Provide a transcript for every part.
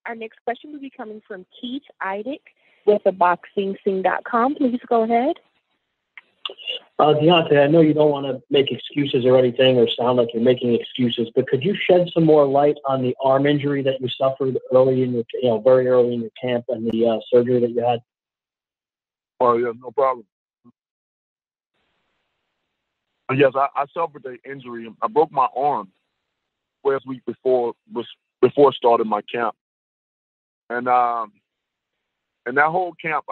Our next question will be coming from Keith Eidick with theboxingscene.com. Please go ahead. Deontay, I know you don't want to make excuses or anything or sound like you're making excuses, but could you shed some more light on the arm injury that you suffered early in your, very early in your camp and the surgery that you had? Oh, yeah, no problem. Yes, I suffered an injury. I broke my arm last week before starting my camp, and that whole camp,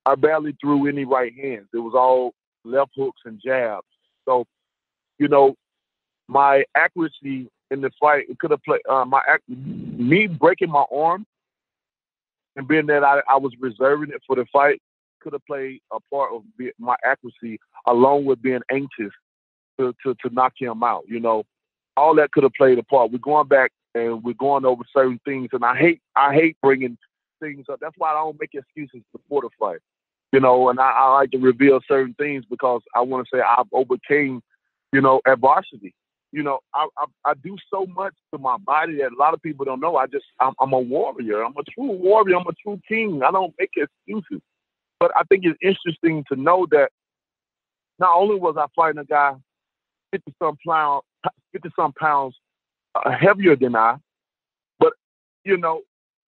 I barely threw any right hands. It was all left hooks and jabs. So, my accuracy in the fight, it could have played. Me breaking my arm and being that I was reserving it for the fight could have played a part of my accuracy, along with being anxious to knock him out. All that could have played a part. We're going back and we're going over certain things, and I hate bringing things up. That's why I don't make excuses before the fight. And I like to reveal certain things because I want to say I've overcame, adversity. I do so much to my body that a lot of people don't know. I'm a warrior. I'm a true warrior. I'm a true king. I don't make excuses. But I think it's interesting to know that not only was I fighting a guy 50-some pounds heavier than I, but,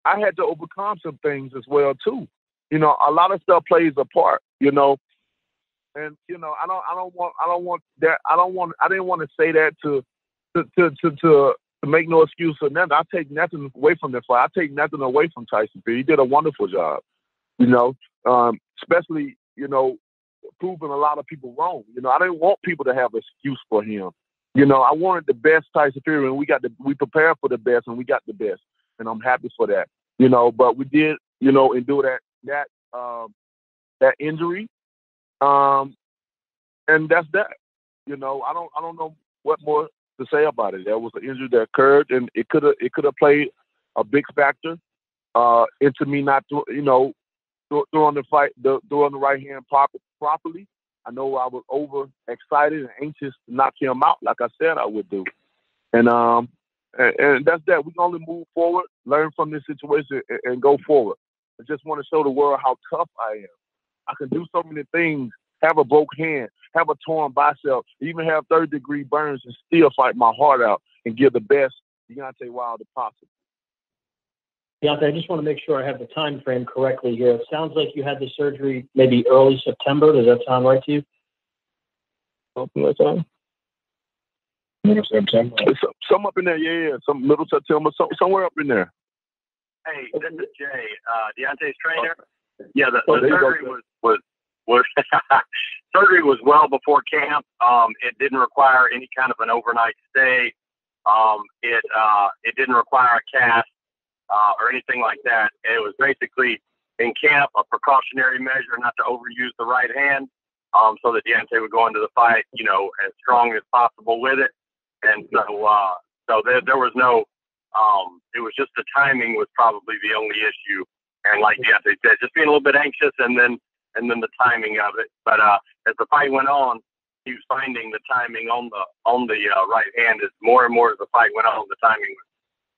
I had to overcome some things as well, too. A lot of stuff plays a part, and I didn't want to say that to make no excuse or nothing. I take nothing away from that fight. I take nothing away from Tyson Fury. He did a wonderful job, especially, proving a lot of people wrong. I didn't want people to have an excuse for him. I wanted the best Tyson Fury, and we prepared for the best, and we got the best, and I'm happy for that. But we did, endure that injury, and that's that. I don't know what more to say about it. There was an injury that occurred, and it could have played a big factor into me not throwing the right hand properly. I know I was over excited and anxious to knock him out, like I said I would do, and that's that. We can only move forward, learn from this situation, and go forward. I just want to show the world how tough I am. I can do so many things, have a broke hand, have a torn bicep, even have third-degree burns and still fight my heart out and give the best Deontay Wilder possible. Deontay, I just want to make sure I have the time frame correctly here. It sounds like you had the surgery maybe early September. Does that sound right to you? Something like that. Middle September. Some up in there, yeah. Some middle September, somewhere up in there. Hey, this is Jay, Deontay's trainer. Yeah, the surgery was surgery was well before camp. It didn't require any kind of an overnight stay. It didn't require a cast or anything like that. It was basically in camp a precautionary measure not to overuse the right hand, so that Deontay would go into the fight, as strong as possible with it. And so there was no. It was just the timing was probably the only issue, and like Deontay said, just being a little bit anxious, and then the timing of it. But as the fight went on, he was finding the timing on the right hand as more and more as the fight went on, the timing was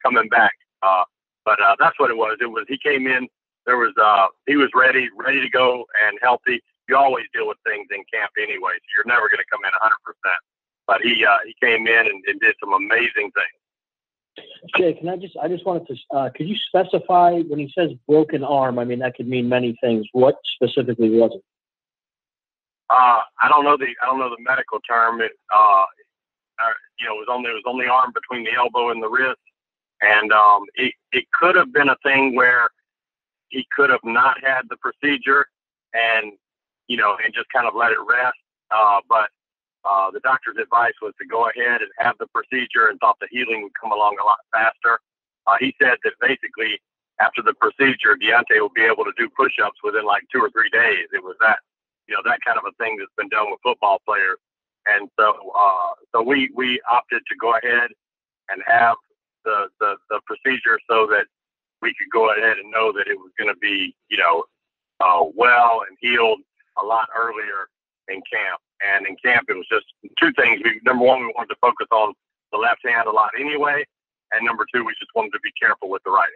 coming back. But that's what it was. He came in. He was ready to go and healthy. You always deal with things in camp anyway, so you're never going to come in 100%. But he came in and did some amazing things. Jay, I just wanted to, could you specify when he says broken arm? I mean, that could mean many things. What specifically was it? I don't know the medical term. It was only arm between the elbow and the wrist, and it could have been a thing where he could have not had the procedure and just kind of let it rest. But the doctor's advice was to go ahead and have the procedure, and thought the healing would come along a lot faster. He said that basically after the procedure, Deontay will be able to do push-ups within like 2 or 3 days. It was that kind of a thing that's been done with football players. And so we opted to go ahead and have the procedure so that we could go ahead and know that it was going to be, well and healed a lot earlier in camp. And in camp, it was just two things. Number one, we wanted to focus on the left hand a lot anyway. And number two, we just wanted to careful with the right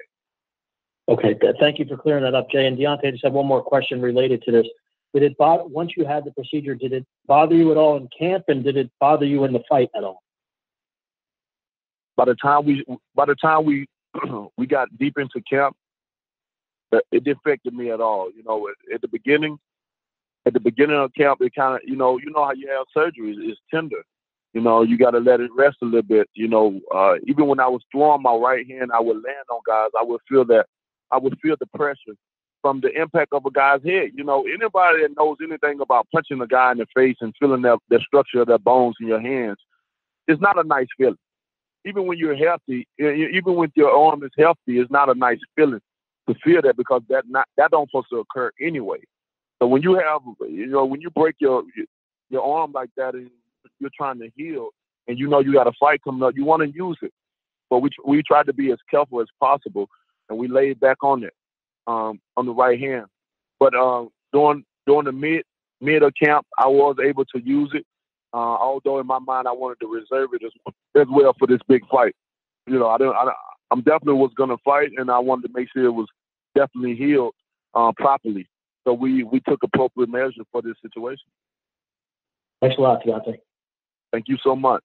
hand. Okay, thank you for clearing that up, Jay. And Deontay, I just have one more question related to this. Did it bother, once you had the procedure, did it bother you at all in camp, and did it bother you in the fight at all? By the time we we got deep into camp, it didn't affect me at all. You know, at the beginning of camp, it kind of, you know how you have surgery, it's tender. You know, you got to let it rest a little bit. You know, even when I was throwing my right hand, I would land on guys. I would feel the pressure from the impact of a guy's head. You know, anybody that knows anything about punching a guy in the face and feeling the structure of their bones in your hands, it's not a nice feeling. Even when you're healthy, even when your arm is healthy, it's not a nice feeling to feel that, because that don't supposed to occur anyway. So when you have, when you break your arm like that and you're trying to heal, and you know you got a fight coming up, you want to use it. But we tried to be as careful as possible, and we laid back on it, on the right hand. But during the mid of camp, I was able to use it. Although in my mind I wanted to reserve it as well for this big fight. You know, I'm definitely was gonna fight, and I wanted to make sure it was definitely healed properly. So we took appropriate measures for this situation. Thanks a lot, Deontay. Thank you so much.